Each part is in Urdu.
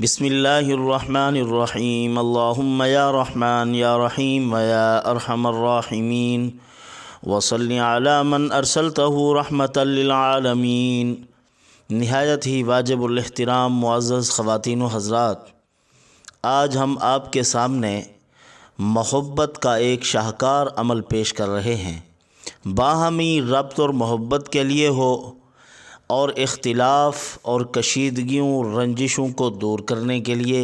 بسم اللہ الرحمن الرحیم اللہم یا رحمن یا رحیم ویا ارحم الراحمین وصلی علی من ارسلتہ رحمتا للعالمین۔ نہایت ہی واجب الاحترام معزز خواتین و حضرات، آج ہم آپ کے سامنے محبت کا ایک شاہکار عمل پیش کر رہے ہیں۔ باہمی ربط اور محبت کے لیے ہو اور اختلاف اور کشیدگیوں رنجشوں کو دور کرنے کے لیے،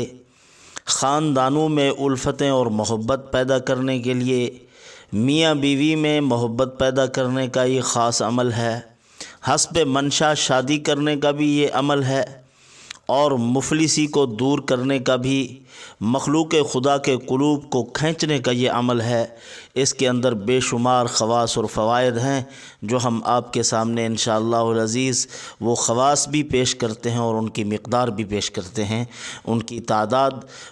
خاندانوں میں الفتیں اور محبت پیدا کرنے کے لیے، میاں بیوی میں محبت پیدا کرنے کا یہ خاص عمل ہے۔ حسب منشا شادی کرنے کا بھی یہ عمل ہے، اور مفلسی کو دور کرنے کا بھی، مخلوق خدا کے قلوب کو کھینچنے کا یہ عمل ہے۔ اس کے اندر بے شمار خواص اور فوائد ہیں جو ہم آپ کے سامنے انشاءاللہ العزیز وہ خواص بھی پیش کرتے ہیں اور ان کی مقدار بھی پیش کرتے ہیں۔ ان کی تعداد،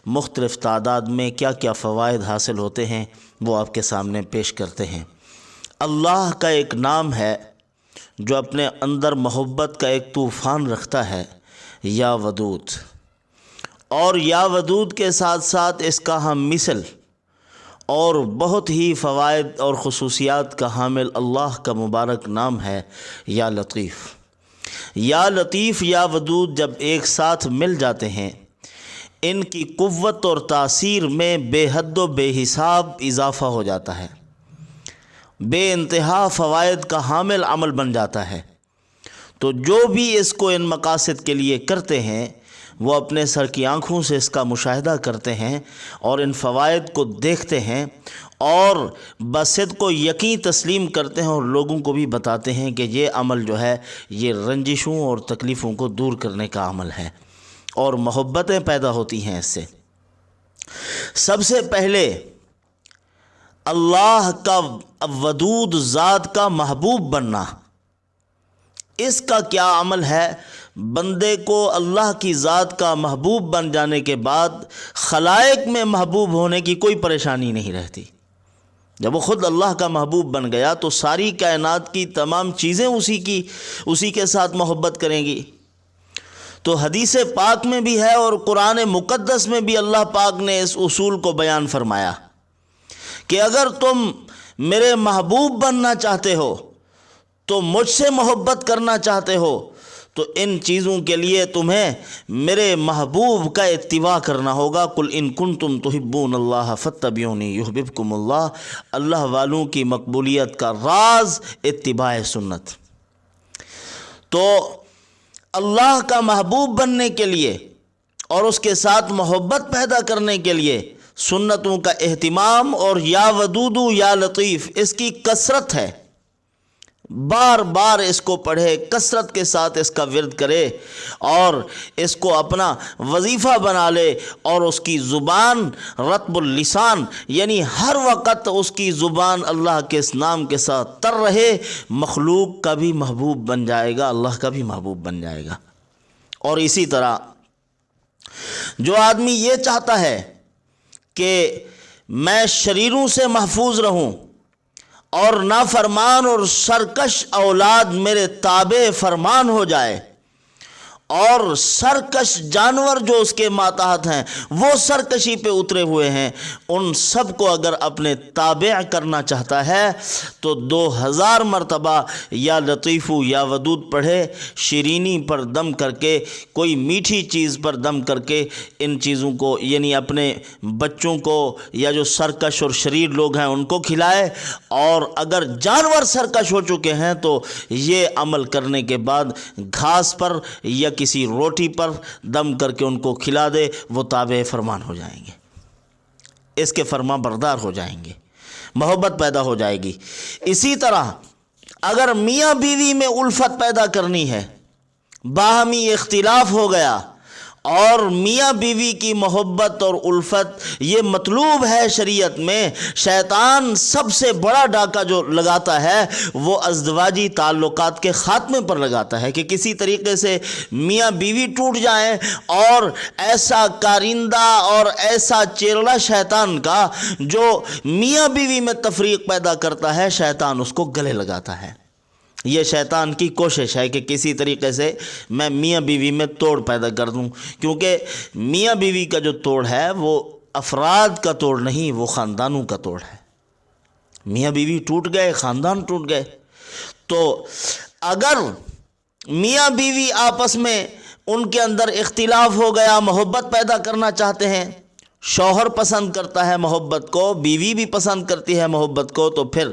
مختلف تعداد میں کیا کیا فوائد حاصل ہوتے ہیں وہ آپ کے سامنے پیش کرتے ہیں۔ اللہ کا ایک نام ہے جو اپنے اندر محبت کا ایک طوفان رکھتا ہے، یا ودود، اور یا ودود کے ساتھ ساتھ اس کا ہم مثل اور بہت ہی فوائد اور خصوصیات کا حامل اللہ کا مبارک نام ہے یا لطیف۔ یا لطیف یا ودود جب ایک ساتھ مل جاتے ہیں، ان کی قوت اور تاثیر میں بے حد و بے حساب اضافہ ہو جاتا ہے، بے انتہا فوائد کا حامل عمل بن جاتا ہے۔ تو جو بھی اس کو ان مقاصد کے لیے کرتے ہیں وہ اپنے سر کی آنکھوں سے اس کا مشاہدہ کرتے ہیں اور ان فوائد کو دیکھتے ہیں، اور بصدق کو یقین تسلیم کرتے ہیں، اور لوگوں کو بھی بتاتے ہیں کہ یہ عمل جو ہے یہ رنجشوں اور تکلیفوں کو دور کرنے کا عمل ہے، اور محبتیں پیدا ہوتی ہیں اس سے۔ سب سے پہلے اللہ کا ودود ذات کا محبوب بننا، اس کا کیا عمل ہے؟ بندے کو اللہ کی ذات کا محبوب بن جانے کے بعد خلائق میں محبوب ہونے کی کوئی پریشانی نہیں رہتی۔ جب وہ خود اللہ کا محبوب بن گیا تو ساری کائنات کی تمام چیزیں اسی کے ساتھ محبت کریں گی۔ تو حدیث پاک میں بھی ہے اور قرآن مقدس میں بھی اللہ پاک نے اس اصول کو بیان فرمایا کہ اگر تم میرے محبوب بننا چاہتے ہو، تو مجھ سے محبت کرنا چاہتے ہو، تو ان چیزوں کے لیے تمہیں میرے محبوب کا اتباع کرنا ہوگا۔ قل ان کنتم تحبون اللہ فاتبعونی یحببکم اللہ۔ اللہ والوں کی مقبولیت کا راز اتباع سنت۔ تو اللہ کا محبوب بننے کے لیے اور اس کے ساتھ محبت پیدا کرنے کے لیے سنتوں کا اہتمام، اور یا ودود یا لطیف اس کی کثرت ہے۔ بار بار اس کو پڑھے، کثرت کے ساتھ اس کا ورد کرے، اور اس کو اپنا وظیفہ بنا لے، اور اس کی زبان رطب اللسان، یعنی ہر وقت اس کی زبان اللہ کے اس نام کے ساتھ تر رہے۔ مخلوق کا بھی محبوب بن جائے گا، اللہ کا بھی محبوب بن جائے گا۔ اور اسی طرح جو آدمی یہ چاہتا ہے کہ میں شریروں سے محفوظ رہوں اور نافرمان اور سرکش اولاد میرے تابع فرمان ہو جائے، اور سرکش جانور جو اس کے ماتحت ہیں وہ سرکشی پہ اترے ہوئے ہیں، ان سب کو اگر اپنے تابع کرنا چاہتا ہے تو 2000 مرتبہ یا لطیف یا ودود پڑھے، شیرینی پر دم کر کے، کوئی میٹھی چیز پر دم کر کے ان چیزوں کو، یعنی اپنے بچوں کو یا جو سرکش اور شریر لوگ ہیں ان کو کھلائے، اور اگر جانور سرکش ہو چکے ہیں تو یہ عمل کرنے کے بعد گھاس پر یا کسی روٹی پر دم کر کے ان کو کھلا دے، وہ تابع فرمان ہو جائیں گے، اس کے فرما بردار ہو جائیں گے، محبت پیدا ہو جائے گی۔ اسی طرح اگر میاں بیوی میں الفت پیدا کرنی ہے، باہمی اختلاف ہو گیا، اور میاں بیوی کی محبت اور الفت یہ مطلوب ہے شریعت میں، شیطان سب سے بڑا ڈاکہ جو لگاتا ہے وہ ازدواجی تعلقات کے خاتمے پر لگاتا ہے، کہ کسی طریقے سے میاں بیوی ٹوٹ جائیں، اور ایسا کارندہ اور ایسا چیرلا شیطان کا جو میاں بیوی میں تفریق پیدا کرتا ہے، شیطان اس کو گلے لگاتا ہے۔ یہ شیطان کی کوشش ہے کہ کسی طریقے سے میں میاں بیوی میں توڑ پیدا کر دوں، کیونکہ میاں بیوی کا جو توڑ ہے وہ افراد کا توڑ نہیں، وہ خاندانوں کا توڑ ہے۔ میاں بیوی ٹوٹ گئے، خاندان ٹوٹ گئے۔ تو اگر میاں بیوی آپس میں ان کے اندر اختلاف ہو گیا، محبت پیدا کرنا چاہتے ہیں، شوہر پسند کرتا ہے محبت کو، بیوی بھی پسند کرتی ہے محبت کو، تو پھر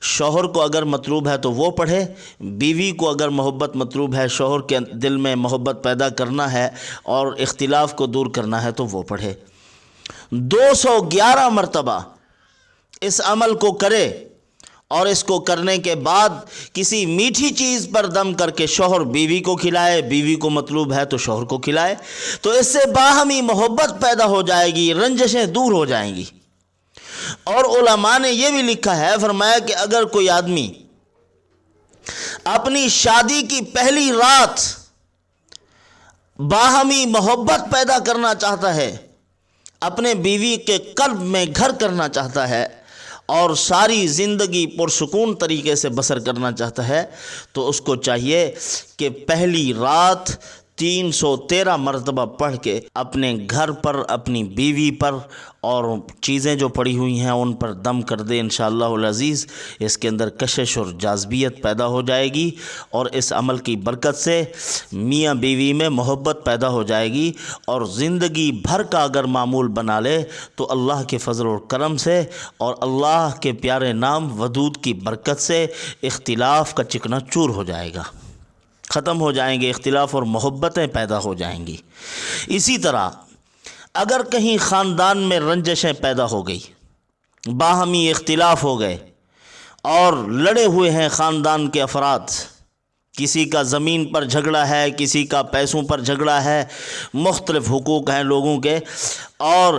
شوہر کو اگر مطلوب ہے تو وہ پڑھے، بیوی کو اگر محبت مطلوب ہے، شوہر کے دل میں محبت پیدا کرنا ہے اور اختلاف کو دور کرنا ہے تو وہ پڑھے۔ 211 مرتبہ اس عمل کو کرے، اور اس کو کرنے کے بعد کسی میٹھی چیز پر دم کر کے شوہر بیوی کو کھلائے، بیوی کو مطلوب ہے تو شوہر کو کھلائے، تو اس سے باہمی محبت پیدا ہو جائے گی، رنجشیں دور ہو جائیں گی۔ اور علماء نے یہ بھی لکھا ہے، فرمایا کہ اگر کوئی آدمی اپنی شادی کی پہلی رات باہمی محبت پیدا کرنا چاہتا ہے، اپنے بیوی کے قلب میں گھر کرنا چاہتا ہے اور ساری زندگی پرسکون طریقے سے بسر کرنا چاہتا ہے، تو اس کو چاہیے کہ پہلی رات 313 مرتبہ پڑھ کے اپنے گھر پر، اپنی بیوی پر اور چیزیں جو پڑی ہوئی ہیں ان پر دم کر دے۔ انشاءاللہ العزیز اس کے اندر کشش اور جاذبیت پیدا ہو جائے گی، اور اس عمل کی برکت سے میاں بیوی میں محبت پیدا ہو جائے گی، اور زندگی بھر کا اگر معمول بنا لے تو اللہ کے فضل و کرم سے اور اللہ کے پیارے نام ودود کی برکت سے اختلاف کا چکنا چور ہو جائے گا، ختم ہو جائیں گے اختلاف، اور محبتیں پیدا ہو جائیں گی۔ اسی طرح اگر کہیں خاندان میں رنجشیں پیدا ہو گئی، باہمی اختلاف ہو گئے اور لڑے ہوئے ہیں خاندان کے افراد، کسی کا زمین پر جھگڑا ہے، کسی کا پیسوں پر جھگڑا ہے، مختلف حقوق ہیں لوگوں کے، اور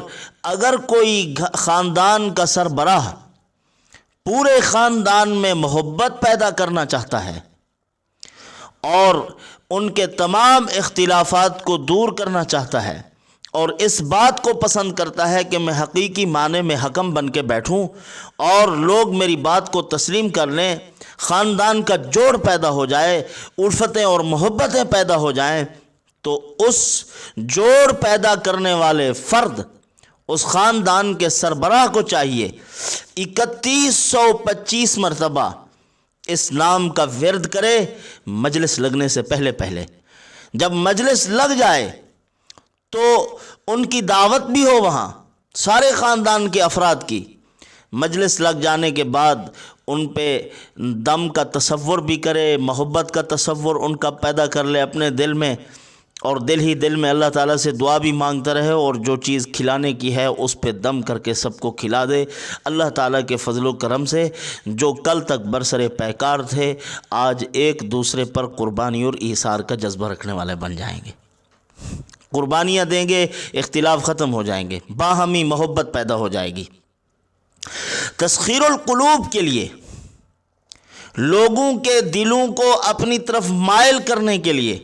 اگر کوئی خاندان کا سربراہ پورے خاندان میں محبت پیدا کرنا چاہتا ہے اور ان کے تمام اختلافات کو دور کرنا چاہتا ہے، اور اس بات کو پسند کرتا ہے کہ میں حقیقی معنی میں حکم بن کے بیٹھوں اور لوگ میری بات کو تسلیم کر لیں، خاندان کا جوڑ پیدا ہو جائے، الفتیں اور محبتیں پیدا ہو جائیں، تو اس جوڑ پیدا کرنے والے فرد، اس خاندان کے سربراہ کو چاہیے 3125 مرتبہ اس نام کا ورد کرے مجلس لگنے سے پہلے پہلے۔ جب مجلس لگ جائے تو ان کی دعوت بھی ہو، وہاں سارے خاندان کے افراد کی، مجلس لگ جانے کے بعد ان پہ دم کا تصور بھی کرے، محبت کا تصور ان کا پیدا کر لے اپنے دل میں، اور دل ہی دل میں اللہ تعالیٰ سے دعا بھی مانگتا رہے، اور جو چیز کھلانے کی ہے اس پہ دم کر کے سب کو کھلا دے۔ اللہ تعالیٰ کے فضل و کرم سے جو کل تک برسر پیکار تھے، آج ایک دوسرے پر قربانی اور ایثار کا جذبہ رکھنے والے بن جائیں گے، قربانیاں دیں گے، اختلاف ختم ہو جائیں گے، باہمی محبت پیدا ہو جائے گی۔ تسخیر القلوب کے لیے، لوگوں کے دلوں کو اپنی طرف مائل کرنے کے لیے،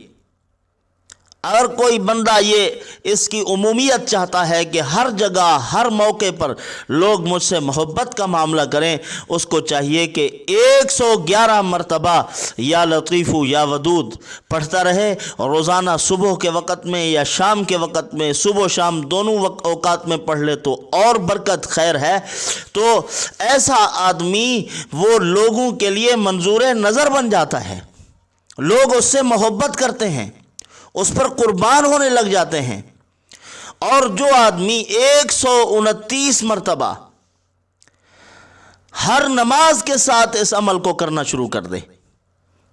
اگر کوئی بندہ یہ اس کی عمومیت چاہتا ہے کہ ہر جگہ ہر موقع پر لوگ مجھ سے محبت کا معاملہ کریں، اس کو چاہیے کہ 111 مرتبہ یا لطیف یا ودود پڑھتا رہے، اور روزانہ صبح کے وقت میں یا شام کے وقت میں، صبح و شام دونوں اوقات میں پڑھ لے تو اور برکت خیر ہے۔ تو ایسا آدمی وہ لوگوں کے لیے منظور نظر بن جاتا ہے، لوگ اس سے محبت کرتے ہیں، اس پر قربان ہونے لگ جاتے ہیں۔ اور جو آدمی 129 مرتبہ ہر نماز کے ساتھ اس عمل کو کرنا شروع کر دے،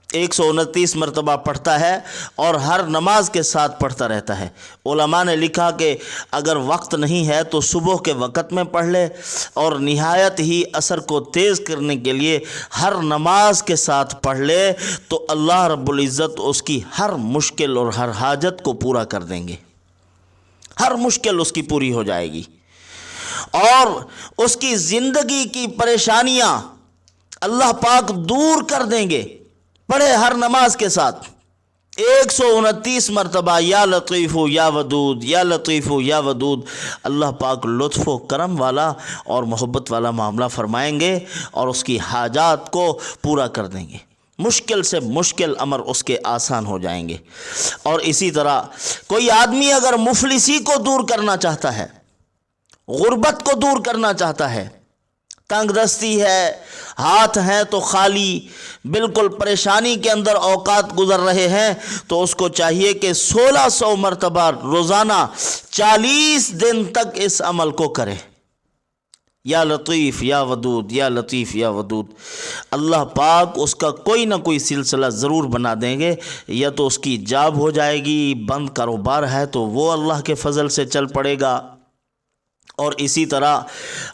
129 مرتبہ پڑھتا ہے اور ہر نماز کے ساتھ پڑھتا رہتا ہے۔ علماء نے لکھا کہ اگر وقت نہیں ہے تو صبح کے وقت میں پڑھ لے، اور نہایت ہی اثر کو تیز کرنے کے لیے ہر نماز کے ساتھ پڑھ لے، تو اللہ رب العزت اس کی ہر مشکل اور ہر حاجت کو پورا کر دیں گے، ہر مشکل اس کی پوری ہو جائے گی، اور اس کی زندگی کی پریشانیاں اللہ پاک دور کر دیں گے۔ پڑھے ہر نماز کے ساتھ 129 مرتبہ یا لطیف یا ودود، یا لطیف یا ودود، اللہ پاک لطف و کرم والا اور محبت والا معاملہ فرمائیں گے اور اس کی حاجات کو پورا کر دیں گے۔ مشکل سے مشکل امر اس کے آسان ہو جائیں گے۔ اور اسی طرح کوئی آدمی اگر مفلسی کو دور کرنا چاہتا ہے، غربت کو دور کرنا چاہتا ہے، تنگ دستی ہے، ہاتھ ہیں تو خالی، بالکل پریشانی کے اندر اوقات گزر رہے ہیں، تو اس کو چاہیے کہ 1600 مرتبہ روزانہ 40 دن تک اس عمل کو کرے، یا لطیف یا ودود، یا لطیف یا ودود۔ اللہ پاک اس کا کوئی نہ کوئی سلسلہ ضرور بنا دیں گے، یا تو اس کی جاب ہو جائے گی، بند کاروبار ہے تو وہ اللہ کے فضل سے چل پڑے گا، اور اسی طرح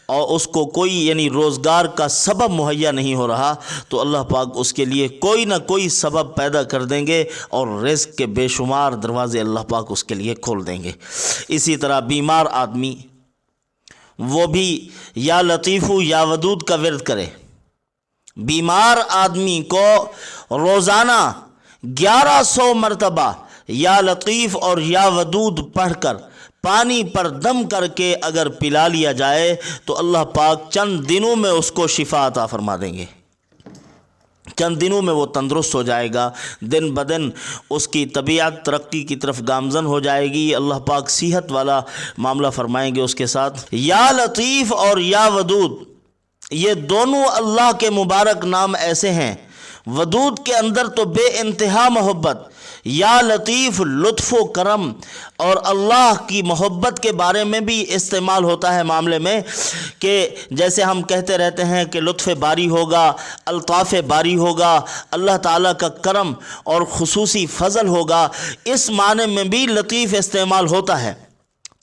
اور اس کو کوئی روزگار کا سبب مہیا نہیں ہو رہا تو اللہ پاک اس کے لیے کوئی نہ کوئی سبب پیدا کر دیں گے، اور رزق کے بے شمار دروازے اللہ پاک اس کے لیے کھول دیں گے۔ اسی طرح بیمار آدمی وہ بھی یا لطیف یا ودود کا ورد کرے۔ بیمار آدمی کو روزانہ 1100 مرتبہ یا لطیف اور یا ودود پڑھ کر پانی پر دم کر کے اگر پلا لیا جائے تو اللہ پاک چند دنوں میں اس کو شفا عطا فرما دیں گے، چند دنوں میں وہ تندرست ہو جائے گا، دن بدن اس کی طبیعت ترقی کی طرف گامزن ہو جائے گی، اللہ پاک صحت والا معاملہ فرمائیں گے اس کے ساتھ۔ یا لطیف اور یا ودود یہ دونوں اللہ کے مبارک نام ایسے ہیں، ودود کے اندر تو بے انتہا محبت، یا لطیف لطف و کرم، اور اللہ کی محبت کے بارے میں بھی استعمال ہوتا ہے معاملے میں، کہ جیسے ہم کہتے رہتے ہیں کہ لطف باری ہوگا، الطاف باری ہوگا، اللہ تعالیٰ کا کرم اور خصوصی فضل ہوگا، اس معنی میں بھی لطیف استعمال ہوتا ہے۔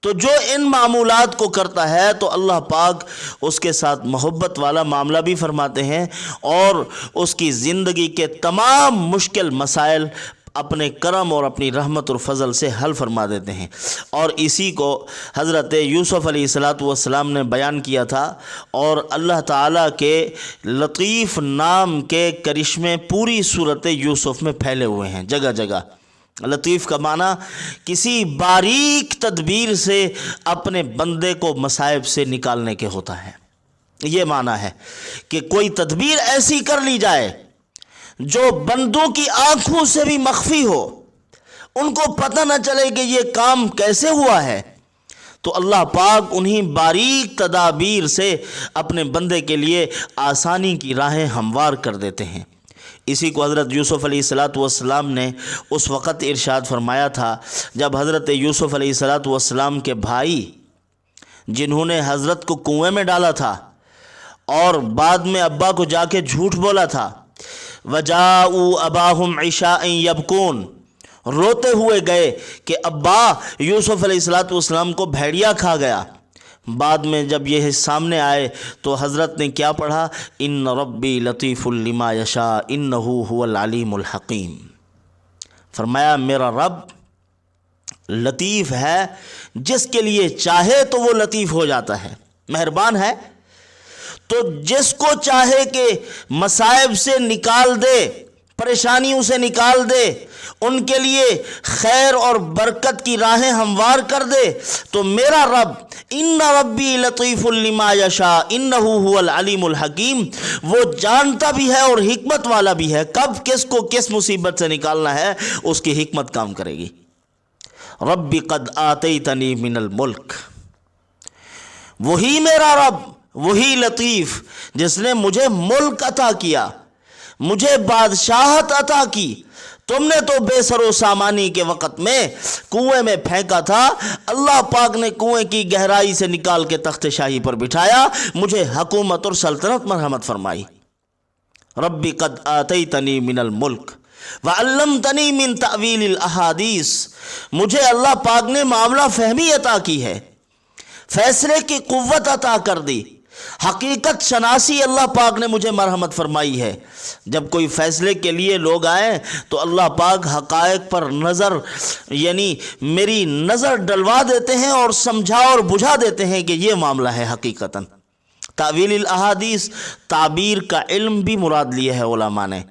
تو جو ان معمولات کو کرتا ہے تو اللہ پاک اس کے ساتھ محبت والا معاملہ بھی فرماتے ہیں، اور اس کی زندگی کے تمام مشکل مسائل اپنے کرم اور اپنی رحمت اور فضل سے حل فرما دیتے ہیں۔ اور اسی کو حضرت یوسف علیہ السلام نے بیان کیا تھا، اور اللہ تعالیٰ کے لطیف نام کے کرشمے پوری صورت یوسف میں پھیلے ہوئے ہیں جگہ جگہ۔ لطیف کا معنی کسی باریک تدبیر سے اپنے بندے کو مصائب سے نکالنے کے ہوتا ہے، یہ معنی ہے کہ کوئی تدبیر ایسی کر لی جائے جو بندوں کی آنکھوں سے بھی مخفی ہو، ان کو پتہ نہ چلے کہ یہ کام کیسے ہوا ہے، تو اللہ پاک انہیں باریک تدابیر سے اپنے بندے کے لیے آسانی کی راہیں ہموار کر دیتے ہیں۔ اسی کو حضرت یوسف علیہ السلام نے اس وقت ارشاد فرمایا تھا جب حضرت یوسف علیہ السلام کے بھائی جنہوں نے حضرت کو کنویں میں ڈالا تھا اور بعد میں ابا کو جا کے جھوٹ بولا تھا، وَجَاءُوا أَبَاهُمْ عِشَاءً يَبْكُونَ، روتے ہوئے گئے کہ ابا یوسف علیہ السلام کو بھیڑیا کھا گیا۔ بعد میں جب یہ سامنے آئے تو حضرت نے کیا پڑھا؟ ان ربی لطیف لما یشاء انہ هو العلیم الحکیم۔ فرمایا میرا رب لطیف ہے، جس کے لیے چاہے تو وہ لطیف ہو جاتا ہے، مہربان ہے، تو جس کو چاہے کہ مصائب سے نکال دے، پریشانیوں سے نکال دے، ان کے لیے خیر اور برکت کی راہیں ہموار کر دے، تو میرا رب ان ربی لطیف لما یشاء انہ هو العلیم الحکیم، وہ جانتا بھی ہے اور حکمت والا بھی ہے، کب کس کو کس مصیبت سے نکالنا ہے اس کی حکمت کام کرے گی۔ رب قد آتیتنی من الملک، وہی میرا رب، وہی لطیف جس نے مجھے ملک عطا کیا، مجھے بادشاہت عطا کی۔ تم نے تو بے سر و سامانی کے وقت میں کنویں میں پھینکا تھا، اللہ پاک نے کنویں کی گہرائی سے نکال کے تخت شاہی پر بٹھایا، مجھے حکومت اور سلطنت مرحمت فرمائی۔ ربی قد آتیتنی من الملک وعلمتنی من تأویل الاحادیث، مجھے اللہ پاک نے معاملہ فہمی عطا کی ہے، فیصلے کی قوت عطا کر دی، حقیقت شناسی اللہ پاک نے مجھے مرحمت فرمائی ہے۔ جب کوئی فیصلے کے لیے لوگ آئیں تو اللہ پاک حقائق پر نظر میری نظر ڈلوا دیتے ہیں اور سمجھا اور بجھا دیتے ہیں کہ یہ معاملہ ہے حقیقتاً۔ تعویل الاحادیث، تعبیر کا علم بھی مراد لیا ہے علماء نے۔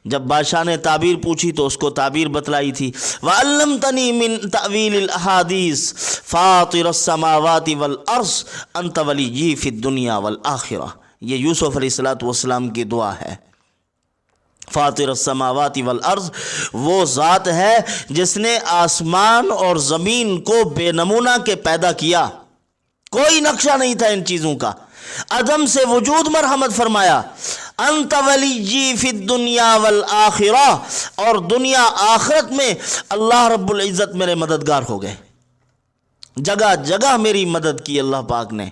جب بادشاہ نے تعبیر پوچھی تو اس کو تعبیر بتلائی تھی، وَعَلَّمْتَنِي مِن تَأْوِيلِ الْأَحَادِيثِ فَاطِرَ السَّمَاوَاتِ وَالْأَرْضِ أَنْتَ وَلِيِّي فِي الدُّنْيَا وَالْآخِرَةِ، یہ یوسف علیہ السلام کی دعا ہے۔ فاطر السماوات والارض، وہ ذات ہے جس نے آسمان اور زمین کو بے نمونہ کے پیدا کیا، کوئی نقشہ نہیں تھا ان چیزوں کا، عدم سے وجود مرحمت فرمایا۔ انت ولی فی الدنیا والآخرہ، اور دنیا آخرت میں اللہ رب العزت میرے مددگار ہو گئے، جگہ جگہ میری مدد کی اللہ پاک نے۔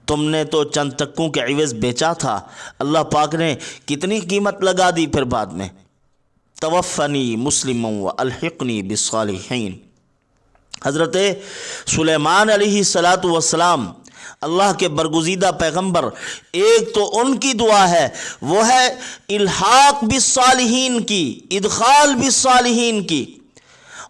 تم نے تو چند ٹکوں کے عوض بیچا تھا، اللہ پاک نے کتنی قیمت لگا دی پھر بعد میں۔ توفنی مسلما والحقنی بالصالحین۔ حضرت سلیمان علیہ السلام اللہ کے برگزیدہ پیغمبر، ایک تو ان کی دعا ہے وہ ہے الحاق بالصالحین کی، ادخال بالصالحین کی،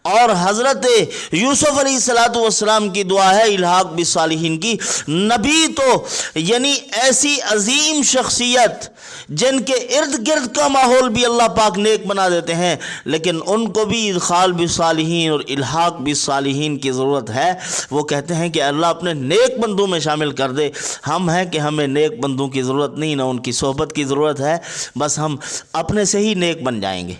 اور حضرت یوسف علیہ السلام کی دعا ہے الحاق بالصالحین کی۔ نبی تو یعنی ایسی عظیم شخصیت جن کے ارد گرد کا ماحول بھی اللہ پاک نیک بنا دیتے ہیں، لیکن ان کو بھی ادخال بالصالحین اور الحاق بالصالحین کی ضرورت ہے۔ وہ کہتے ہیں کہ اللہ اپنے نیک بندوں میں شامل کر دے۔ ہم ہیں کہ ہمیں نیک بندوں کی ضرورت نہیں، نہ ان کی صحبت کی ضرورت ہے، بس ہم اپنے سے ہی نیک بن جائیں گے۔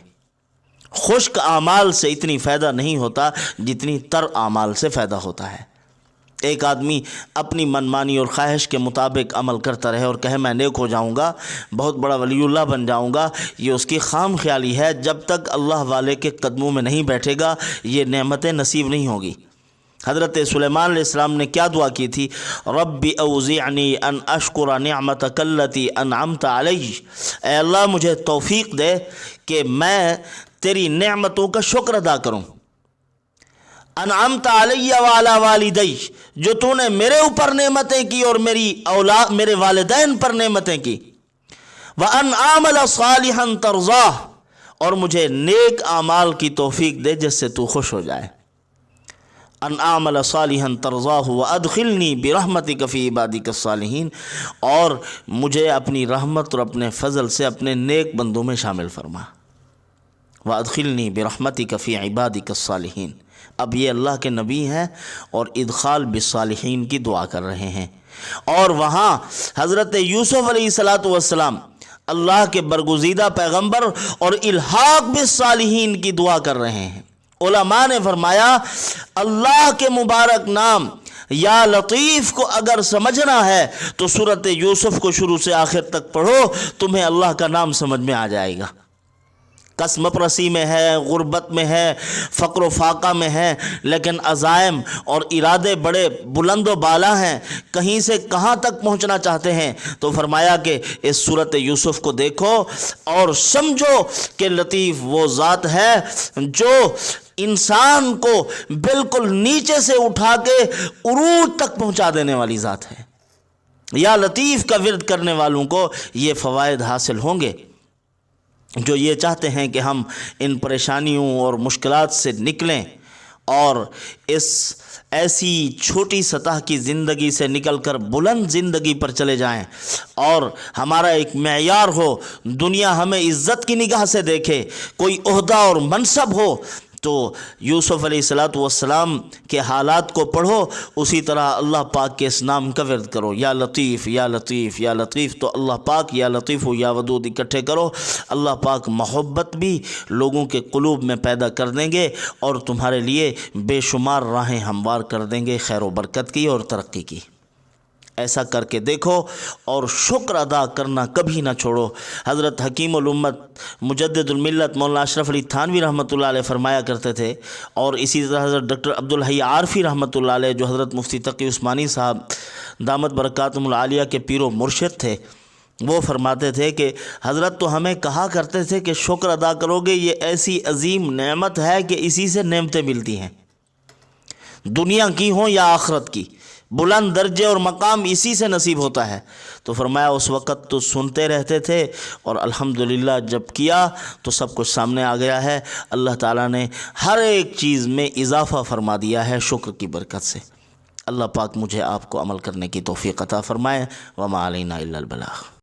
خشک اعمال سے اتنی فائدہ نہیں ہوتا جتنی تر اعمال سے فائدہ ہوتا ہے۔ ایک آدمی اپنی منمانی اور خواہش کے مطابق عمل کرتا رہے اور کہے میں نیک ہو جاؤں گا، بہت بڑا ولی اللہ بن جاؤں گا، یہ اس کی خام خیالی ہے۔ جب تک اللہ والے کے قدموں میں نہیں بیٹھے گا یہ نعمتیں نصیب نہیں ہوگی۔ حضرت سلیمان علیہ السلام نے کیا دعا کی تھی؟ رب اوزعنی ان اشکر نعمتک التی انعمت علی، اے اللہ مجھے توفیق دے کہ میں تیری نعمتوں کا شکر ادا کروں۔ انعمت علی وعلی والدی، جو تو نے میرے اوپر نعمتیں کی اور میرے والدین پر نعمتیں کی۔ وان اعمل صالحا ترضاہ، اور مجھے نیک اعمال کی توفیق دے جس سے تو خوش ہو جائے۔ ان اعمل صالحا ترضاہ وادخلنی برحمتک فی عبادک الصالحین، اور مجھے اپنی رحمت اور اپنے فضل سے اپنے نیک بندوں میں شامل فرما۔ وادخلنی برحمتک فی عبادک الصالحین۔ اب یہ اللہ کے نبی ہیں اور ادخال بالصالحین کی دعا کر رہے ہیں، اور وہاں حضرت یوسف علیہ السلام اللہ کے برگزیدہ پیغمبر اور الحاق بالصالحین کی دعا کر رہے ہیں۔ علماء نے فرمایا اللہ کے مبارک نام یا لطیف کو اگر سمجھنا ہے تو سورۃ یوسف کو شروع سے آخر تک پڑھو، تمہیں اللہ کا نام سمجھ میں آ جائے گا۔ قسم پرسی میں ہے، غربت میں ہے، فقر و فاقہ میں ہے، لیکن عزائم اور ارادے بڑے بلند و بالا ہیں، کہیں سے کہاں تک پہنچنا چاہتے ہیں۔ تو فرمایا کہ اس سورۃ یوسف کو دیکھو اور سمجھو کہ لطیف وہ ذات ہے جو انسان کو بالکل نیچے سے اٹھا کے عروج تک پہنچا دینے والی ذات ہے۔ یا لطیف کا ورد کرنے والوں کو یہ فوائد حاصل ہوں گے، جو یہ چاہتے ہیں کہ ہم ان پریشانیوں اور مشکلات سے نکلیں اور اس ایسی چھوٹی سطح کی زندگی سے نکل کر بلند زندگی پر چلے جائیں، اور ہمارا ایک معیار ہو، دنیا ہمیں عزت کی نگاہ سے دیکھے، کوئی عہدہ اور منصب ہو، تو یوسف علیہ السلام کے حالات کو پڑھو، اسی طرح اللہ پاک کے اس نام کا ورد کرو، یا لطیف یا لطیف یا لطیف۔ تو اللہ پاک یا لطیف و یا ودود اکٹھے کرو، اللہ پاک محبت بھی لوگوں کے قلوب میں پیدا کر دیں گے اور تمہارے لیے بے شمار راہیں ہموار کر دیں گے خیر و برکت کی اور ترقی کی۔ ایسا کر کے دیکھو اور شکر ادا کرنا کبھی نہ چھوڑو۔ حضرت حکیم الامت مجدد الملت مولانا اشرف علی تھانوی رحمۃ اللہ علیہ فرمایا کرتے تھے، اور اسی طرح حضرت ڈاکٹر عبدالحی عارفی رحمۃ اللہ علیہ جو حضرت مفتی تقی عثمانی صاحب دامت برکاتہم العالیہ کے پیر و مرشد تھے، وہ فرماتے تھے کہ حضرت تو ہمیں کہا کرتے تھے کہ شکر ادا کرو گے، یہ ایسی عظیم نعمت ہے کہ اسی سے نعمتیں ملتی ہیں، دنیا کی ہوں یا آخرت کی، بلند درجے اور مقام اسی سے نصیب ہوتا ہے۔ تو فرمایا اس وقت تو سنتے رہتے تھے، اور الحمدللہ جب کیا تو سب کچھ سامنے آ گیا ہے۔ اللہ تعالیٰ نے ہر ایک چیز میں اضافہ فرما دیا ہے شکر کی برکت سے۔ اللہ پاک مجھے آپ کو عمل کرنے کی توفیق عطا فرمائے۔ وما علینا الا البلاغ۔